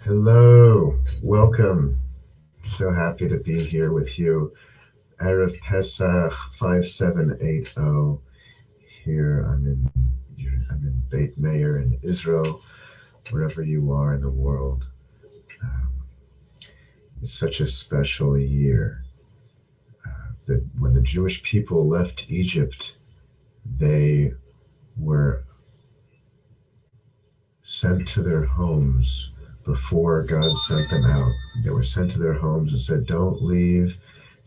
Hello, welcome. So happy to be here with you. Erev Pesach 5780. Here I'm in Beit Meir in Israel, wherever you are in the world. Um, it's such a special year that when the Jewish people left Egypt, they were sent to their homes before God sent them out. They were sent to their homes and said, "Don't leave,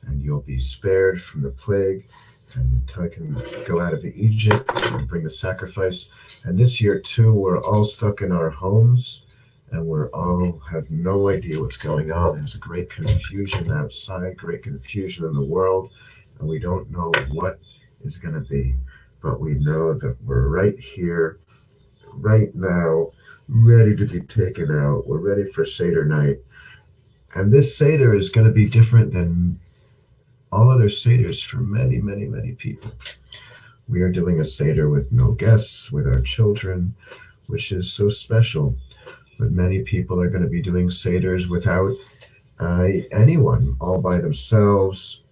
and you'll be spared from the plague, and I can go out of Egypt and bring the sacrifice." And this year too, we're all stuck in our homes, and we're all have no idea what's going on. There's a great confusion outside, great confusion in the world, and we don't know what is going to be. But we know that we're right here, right now, ready to be taken out. We're ready for Seder night. And this Seder is going to be different than all other Seders for many, many, many people. We are doing a Seder with no guests, with our children, which is so special. But many people are going to be doing Seders without anyone, all by themselves.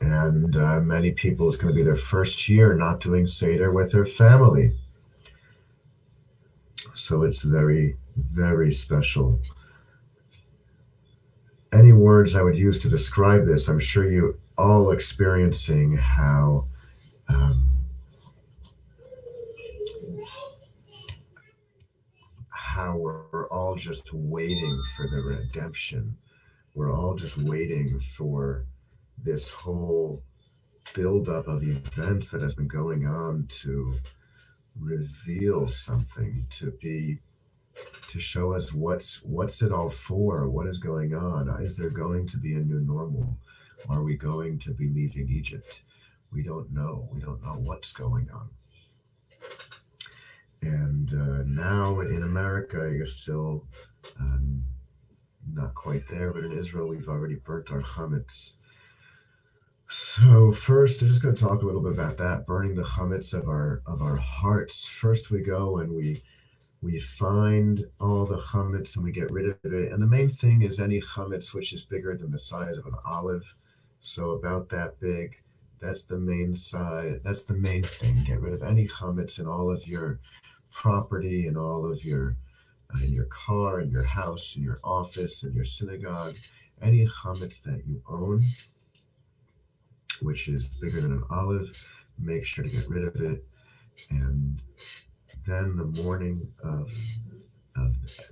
And many people, it's going to be their first year not doing Seder with their family. So it's very, very special. Any words I would use to describe this, I'm sure you all experiencing um, how we're all just waiting for the redemption. We're all just waiting for this whole buildup of events that has been going on to reveal something, to show us what's it all for, what is going on. Is there going to be a new normal? Are we going to be leaving Egypt? We don't know. We don't know what's going on. And now in America, you're still um, not quite there, but in Israel, we've already burnt our chametz. So first, I'm just going to talk a little bit about that, burning the chametz of our hearts. First, we go and we find all the chametz and we get rid of it. And the main thing is any chametz which is bigger than the size of an olive, so about that big. That's the main size. That's the main thing. Get rid of any chametz in all of your property, in all of your in your car, in your house, in your office, in your synagogue. Any chametz that you own, which is bigger than an olive, make sure to get rid of it. And then the morning of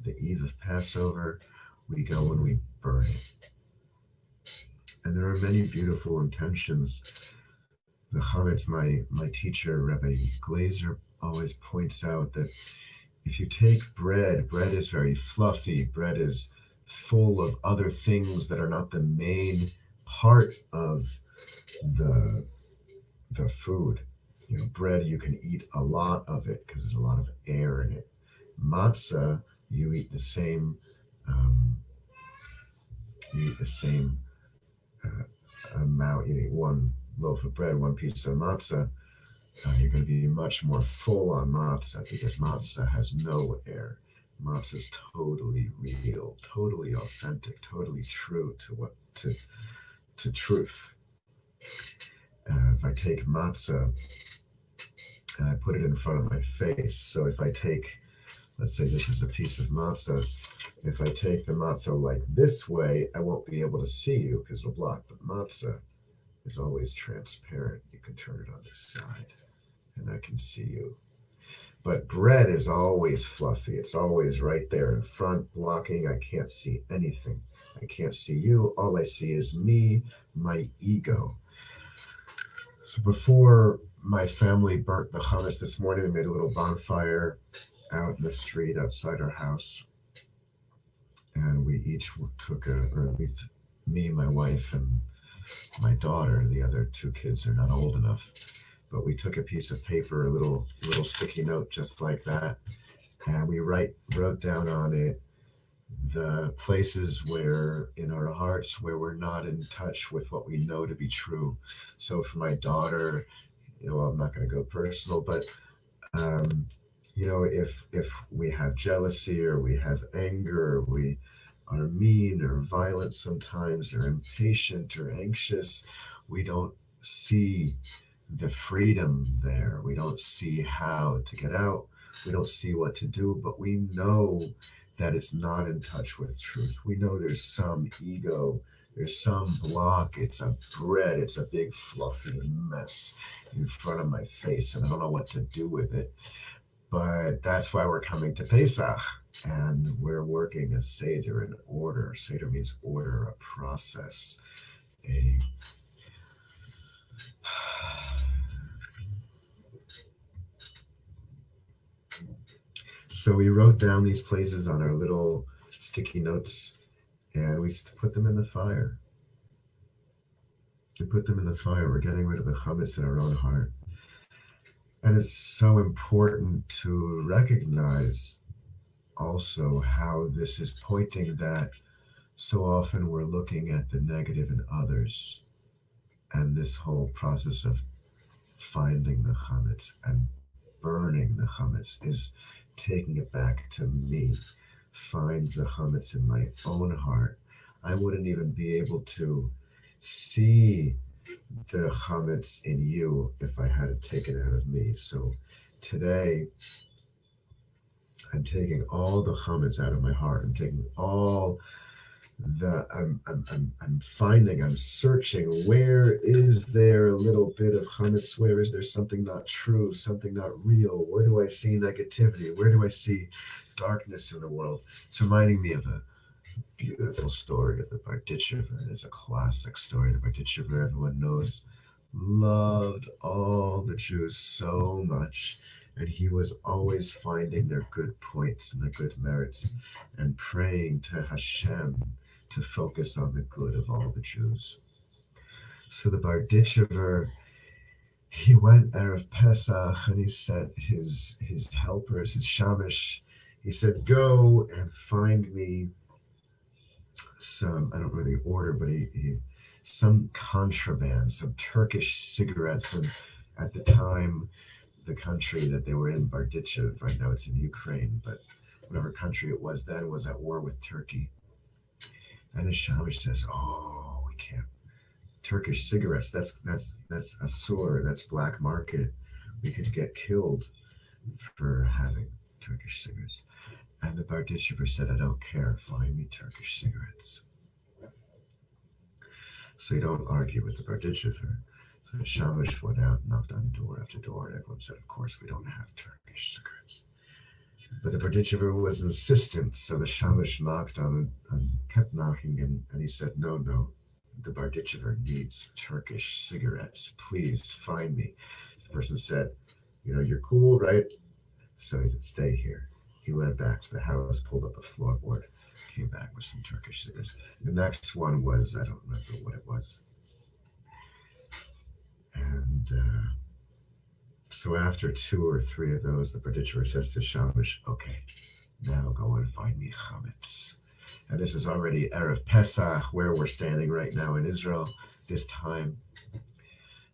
the eve of Passover, we go and we burn it. And there are many beautiful intentions. The Chametz, my teacher, Rabbi Glazer, always points out that if you take bread is very fluffy. Bread is full of other things that are not the main part of the the food. You know, bread, you can eat a lot of it because there's a lot of air in it. Matzah, you eat the same um, you eat the same amount. You eat one loaf of bread, one piece of matzah. You're going to be much more full on matzah because matzah has no air. Matzah is totally real, totally authentic, totally true to truth. If I take matzah and I put it in front of my face, so if I take, let's say this is a piece of matzah, if I take the matzah like this way, I won't be able to see you because it'll block. But matzah is always transparent. You can turn it on the side and I can see you. But bread is always fluffy. It's always right there in front, blocking. I can't see anything. I can't see you. All I see is me, my ego. So before my family burnt the hummus this morning, we made a little bonfire out in the street outside our house. And we each took or at least me, my wife, and my daughter. The other two kids are not old enough. But we took a piece of paper, a little sticky note just like that, and we wrote down on it the places where in our hearts where we're not in touch with what we know to be true. So for my daughter, I'm not going to go personal, but um, if we have jealousy or we have anger or we are mean or violent sometimes or impatient or anxious, we don't see the freedom there. We don't see how to get out. We don't see what to do, but we know that it's not in touch with truth. We know there's some ego, there's some block. It's a bread, it's a big fluffy mess in front of my face, and I don't know what to do with it. But that's why we're coming to Pesach. And we're working a Seder in order. Seder means order, a process, a so we wrote down these places on our little sticky notes and we put them in the fire. We put them in the fire. We're getting rid of the chametz in our own heart. And it's so important to recognize also how this is pointing that so often we're looking at the negative in others. And this whole process of finding the chametz and burning the chametz is taking it back to me. Find the chametz in my own heart. I wouldn't even be able to see the chametz in you if I had it taken out of me. So today, I'm taking all the chametz out of my heart. I'm taking all I'm finding, I'm searching. Where is there a little bit of chametz? Where is there something not true, something not real? Where do I see negativity? Where do I see darkness in the world? It's reminding me of a beautiful story of the Barditchever. It's a classic story. The Barditchever, everyone knows, loved all the Jews so much, and he was always finding their good points and their good merits and praying to Hashem to focus on the good of all the Jews. So the Barditchever, he went Erev Pesach and he sent his helpers, his shamish. He said, "Go and find me some, I don't know the order, but he some contraband, some Turkish cigarettes." And at the time, the country that they were in, Barditchev, right now it's in Ukraine, but whatever country it was then was at war with Turkey. And his shamish says, "Oh, we can't. Turkish cigarettes. That's a sore. That's black market. We could get killed for having Turkish cigarettes." And the Barditchever said, "I don't care. Find me Turkish cigarettes." So you don't argue with the Barditchever. So the shamish went out, knocked on door after door, and everyone said, "Of course we don't have Turkish cigarettes." But the Barditchever was insistent, so the shamish knocked on and kept knocking, and he said, "No, no, the Barditchever needs Turkish cigarettes. Please find me." The person said, "You're cool, right?" So he said, "Stay here." He went back to the house, pulled up a floorboard, came back with some Turkish cigarettes. The next one was, I don't remember what it was. And so after two or three of those, the Barditchever says to Shamish, "Okay, now go and find me chametz." And this is already Erev Pesach, where we're standing right now in Israel this time.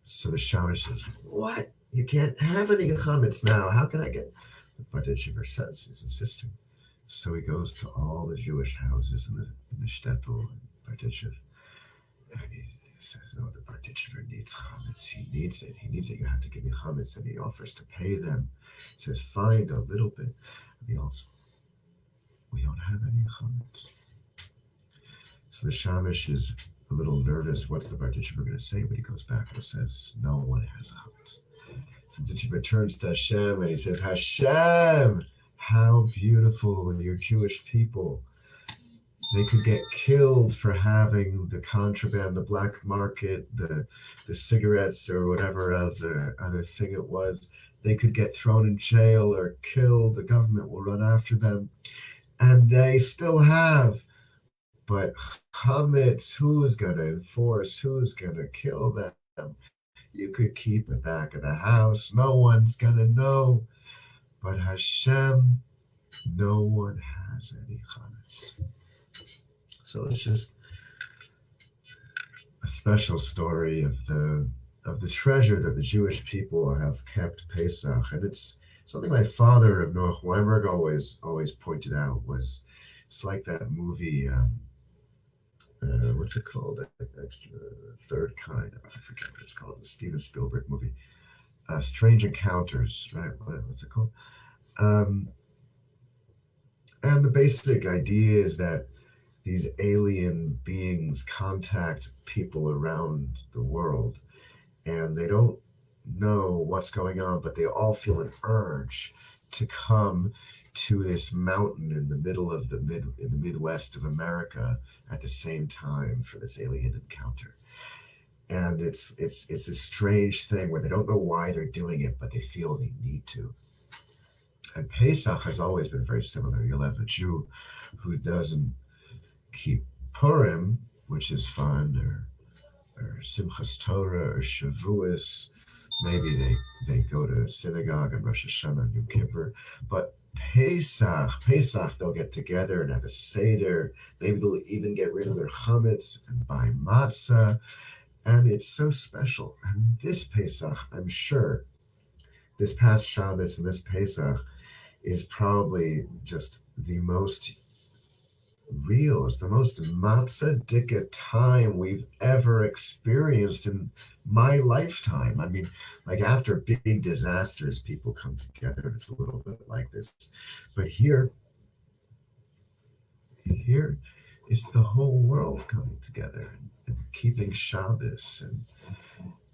So the Shamish says, "What? You can't have any chametz now. How can I get?" The Barditchever says, he's insisting. So he goes to all the Jewish houses in the shtetl in Barditchev, and he says, "No, the Barditchever needs chametz. He needs it. He needs it. You have to give me chametz." And he offers to pay them. He says, "Find a little bit." And he also, "We don't have any chametz." So the shamish is a little nervous. What's the Barditchever going to say? But he goes back and says, "No one has chametz." So the Barditchever turns to Hashem and he says, "Hashem, how beautiful your Jewish people. They could get killed for having the contraband, the black market, the cigarettes or whatever other thing it was. They could get thrown in jail or killed. The government will run after them. And they still have. But chametz, who's going to enforce? Who's going to kill them? You could keep the back of the house. No one's going to know. But Hashem, no one has any chametz." So it's just a special story of the treasure that the Jewish people have kept Pesach, and it's Something my father of North Weinberg always pointed out was it's like that movie. What's it called? Extra Third Kind. I forget what it's called. The Steven Spielberg movie. Strange Encounters. Right? What's it called? Um, and the basic idea is that these alien beings contact people around the world, and they don't know what's going on, but they all feel an urge to come to this mountain in the middle of the Midwest of America at the same time for this alien encounter. And it's this strange thing where they don't know why they're doing it, but they feel they need to. And Pesach has always been very similar. You'll have a Jew who doesn't keep Purim, which is fun, or Simchas Torah or Shavuos. Maybe they go to synagogue on Rosh Hashanah and Yom Kippur. But Pesach, they'll get together and have a Seder. Maybe they'll even get rid of their chametz and buy matzah. And it's so special. And this Pesach, I'm sure, this past Shabbos and this Pesach is probably just the most real. It's the most matzah time we've ever experienced in my lifetime. I mean, like after big disasters, people come together. It's a little bit like this, but here is the whole world coming together and keeping Shabbos.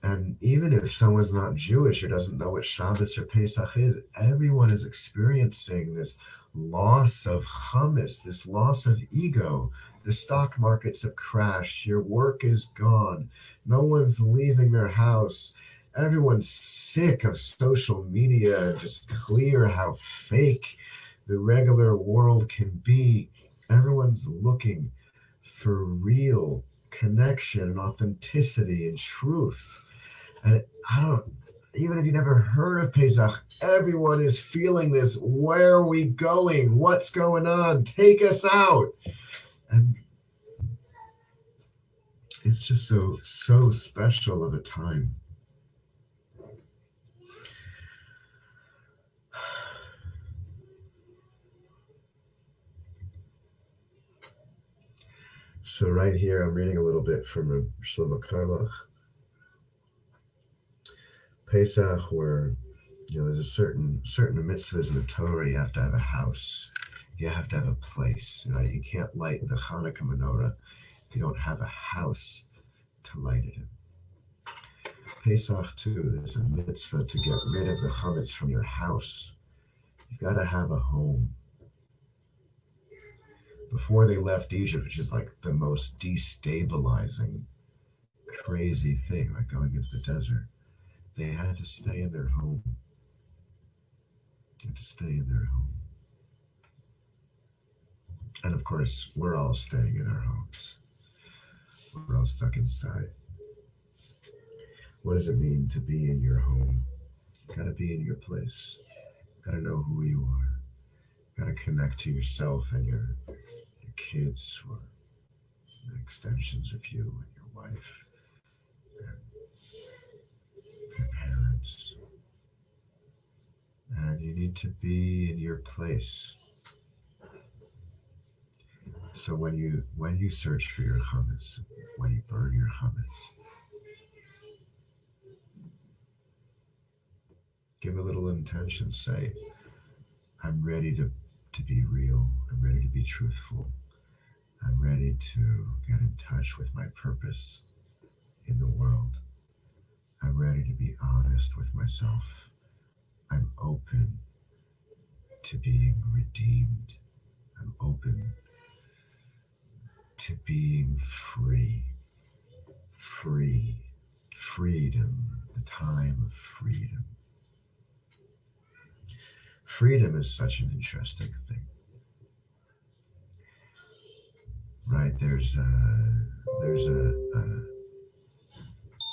And even if someone's not Jewish or doesn't know what Shabbos or Pesach is, everyone is experiencing this loss of chametz, this loss of ego. The stock markets have crashed. Your work is gone. No one's leaving their house. Everyone's sick of social media and just clear how fake the regular world can be. Everyone's looking for real connection and authenticity and truth. And I don't, even if you never heard of Pesach, everyone is feeling this. Where are we going? What's going on? Take us out. And it's just so special of a time. So right here, I'm reading a little bit from Shlomo Carlach. Pesach, where there's a certain mitzvahs in the Torah. You have to have a house. You have to have a place. You can't light the Hanukkah menorah if you don't have a house to light it in. Pesach too, there's a mitzvah to get rid of the chametz from your house. You've got to have a home. Before they left Egypt, which is like the most destabilizing, crazy thing, like going into the desert, they had to stay in their home. They had to stay in their home. And of course, we're all staying in our homes. We're all stuck inside. What does it mean to be in your home? You gotta be in your place. You gotta know who you are. You gotta connect to yourself and your kids, or extensions of you and your wife and your parents. And you need to be in your place. So when you search for your chametz, when you burn your chametz, give a little intention. Say, I'm ready to be real. I'm ready to be truthful. I'm ready to get in touch with my purpose in the world. I'm ready to be honest with myself. I'm open to being redeemed. I'm open to being free. Freedom, the time of freedom. Freedom is such an interesting thing. Right? There's a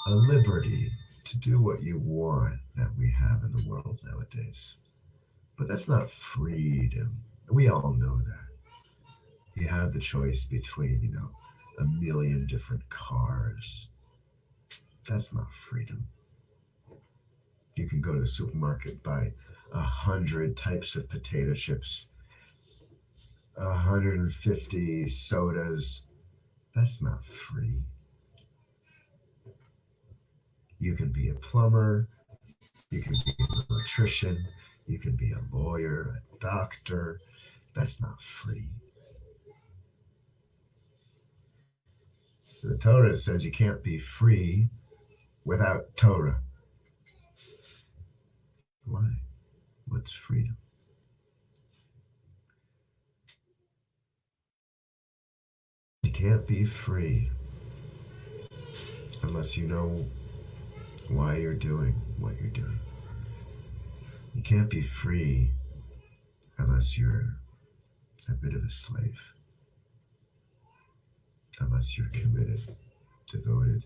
liberty to do what you want that we have in the world nowadays. But that's not freedom. We all know that. You have the choice between, a million different cars. That's not freedom. You can go to the supermarket, buy 100 types of potato chips, 150 sodas. That's not free. You can be a plumber, you can be an electrician, you can be a lawyer, a doctor. That's not free. The Torah says you can't be free without Torah. Why? What's freedom? You can't be free unless you know why you're doing what you're doing. You can't be free unless you're a bit of a slave, unless you're committed, devoted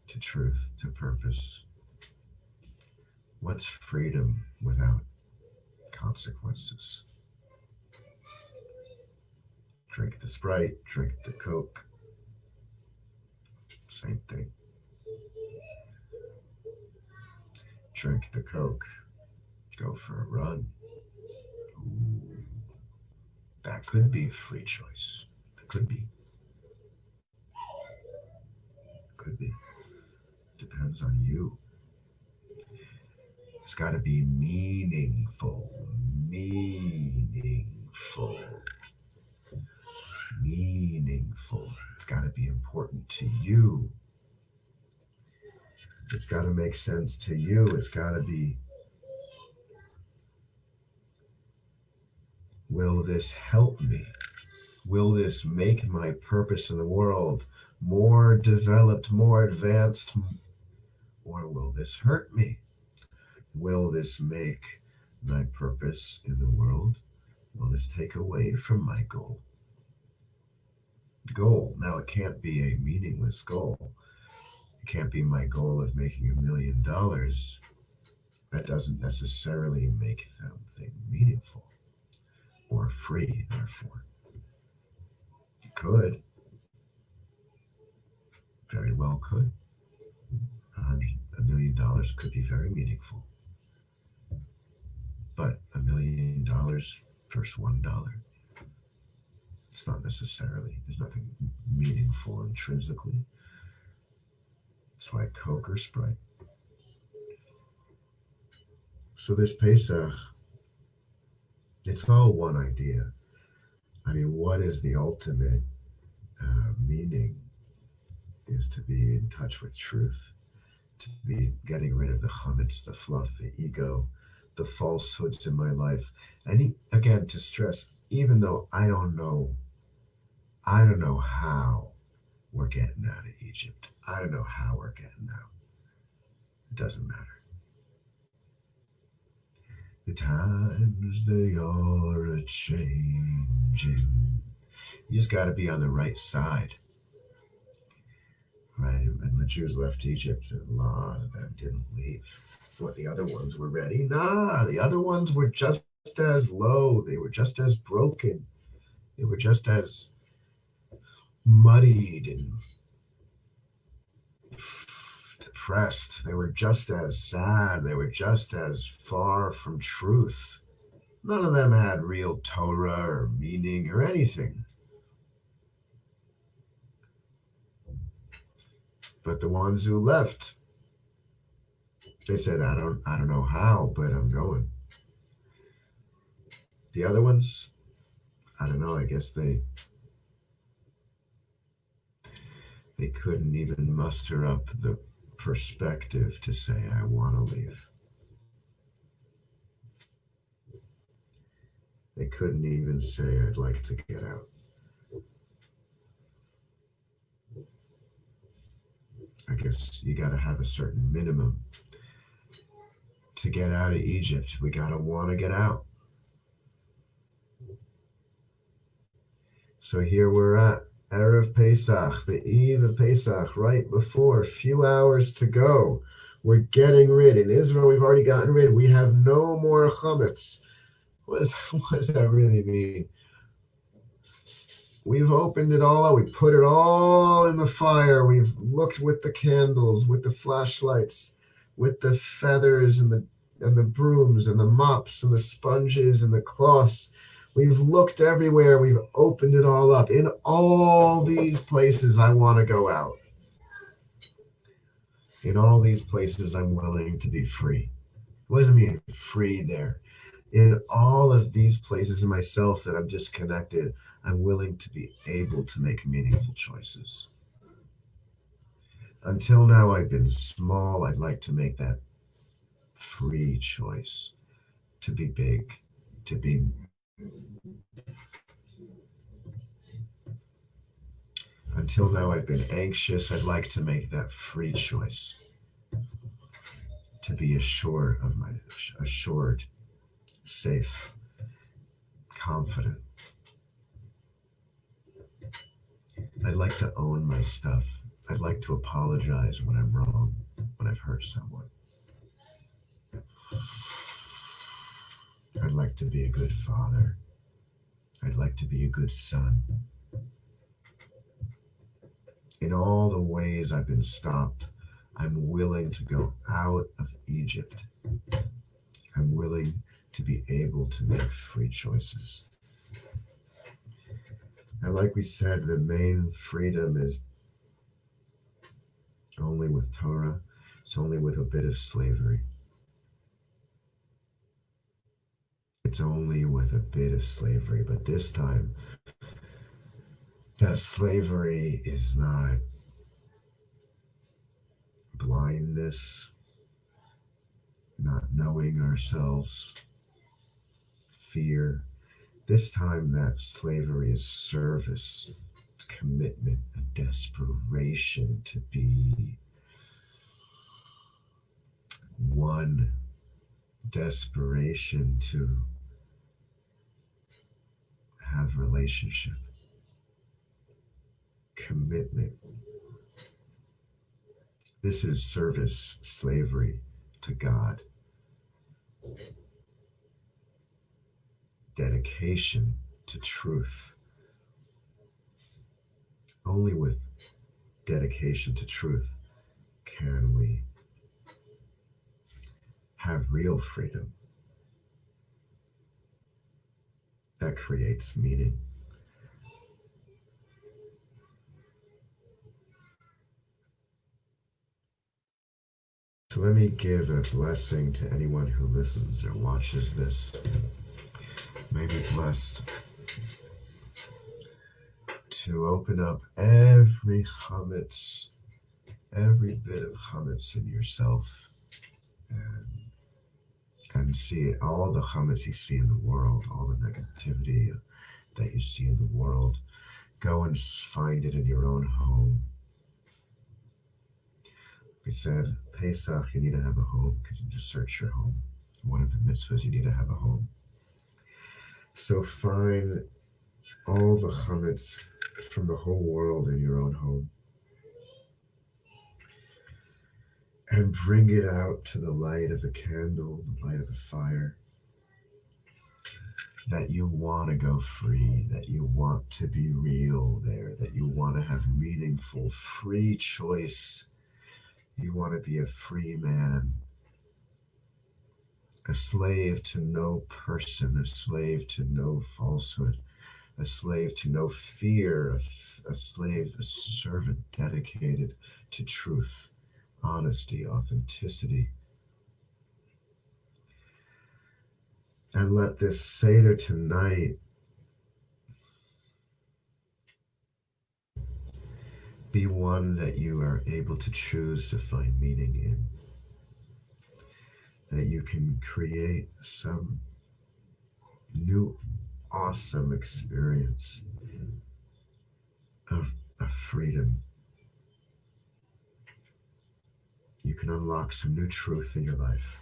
to truth, to purpose. What's freedom without consequences? Drink the Sprite, drink the Coke, same thing. Drink the Coke, go for a run. Ooh, that could be a free choice. That could be. Could be. Depends on you. It's got to be meaningful. Meaningful. Meaningful. It's got to be important to you. It's got to make sense to you. It's got to be, will this help me? Will this make my purpose in the world more developed, more advanced? Or will this hurt me? Will this make my purpose in the world? Will this take away from my goal? Now, it can't be a meaningless goal. It can't be my goal of making $1 million. That doesn't necessarily make something meaningful or free, therefore. It could. Very well could. $1 million could be very meaningful. But $1 million versus $1. It's not necessarily, there's nothing meaningful intrinsically. That's why Coke or Sprite. So this Pesach, it's all one idea. I mean, what is the ultimate meaning? Is to be in touch with truth, to be getting rid of the chametz, the fluff, the ego, the falsehoods in my life. And again, to stress, even though I don't know how we're getting out of Egypt. I don't know how we're getting out. It doesn't matter. The times they are a changing. You just got to be on the right side. Right? When the Jews left Egypt, a lot of them didn't leave. What, the other ones were ready? Nah, the other ones were just as low. They were just as broken. They were just as muddied and depressed. They were just as sad. They were just as far from truth. None of them had real Torah or meaning or anything. But the ones who left, they said, I don't know how, but I'm going. The other ones, I don't know, I guess they couldn't even muster up the perspective to say, I want to leave. They couldn't even say, I'd like to get out. I guess you got to have a certain minimum to get out of Egypt. We got to want to get out. So here we're at Erev Pesach, the eve of Pesach, right before, a few hours to go. We're getting rid. In Israel, we've already gotten rid. We have no more chametz. What does that really mean? We've opened it all up. We put it all in the fire. We've looked with the candles, with the flashlights, with the feathers and the and the brooms and the mops and the sponges and the cloths. We've looked everywhere. We've opened it all up. In all these places, I want to go out. In all these places, I'm willing to be free. What does it mean, free there? In all of these places in myself that I'm disconnected, I'm willing to be able to make meaningful choices. Until now, I've been small. I'd like to make that free choice to be big, to be. Until now, I've been anxious. I'd like to make that free choice to be assured, safe, confident. I'd like to own my stuff. I'd like to apologize when I'm wrong, when I've hurt someone. I'd like to be a good father. I'd like to be a good son. In all the ways I've been stopped, I'm willing to go out of Egypt. I'm willing to be able to make free choices. And like we said, the main freedom is only with Torah. It's only with a bit of slavery. It's only with a bit of slavery. But this time, that slavery is not blindness, not knowing ourselves, fear. This time, that slavery is service. It's commitment, a desperation to be one, desperation to have relationship, commitment. This is service, slavery to God, dedication to truth. Only with dedication to truth can we have real freedom that creates meaning. So let me give a blessing to anyone who listens or watches this. May be blessed to open up every chametz, every bit of chametz in yourself, and see all the chametz you see in the world, all the negativity that you see in the world. Go and find it in your own home. We said, Pesach, you need to have a home because you just search your home. One of the mitzvahs, you need to have a home. So find all the chametz from the whole world in your own home and bring it out to the light of the candle, the light of the fire. That you want to go free, that you want to be real there, that you want to have meaningful, free choice. You want to be a free man, a slave to no person, a slave to no falsehood, a slave to no fear, a slave, a servant dedicated to truth, honesty, authenticity. And let this Seder tonight be one that you are able to choose to find meaning in. That you can create some new awesome experience of freedom. You can unlock some new truth in your life.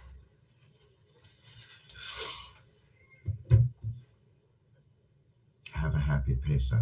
Have a happy Pesach.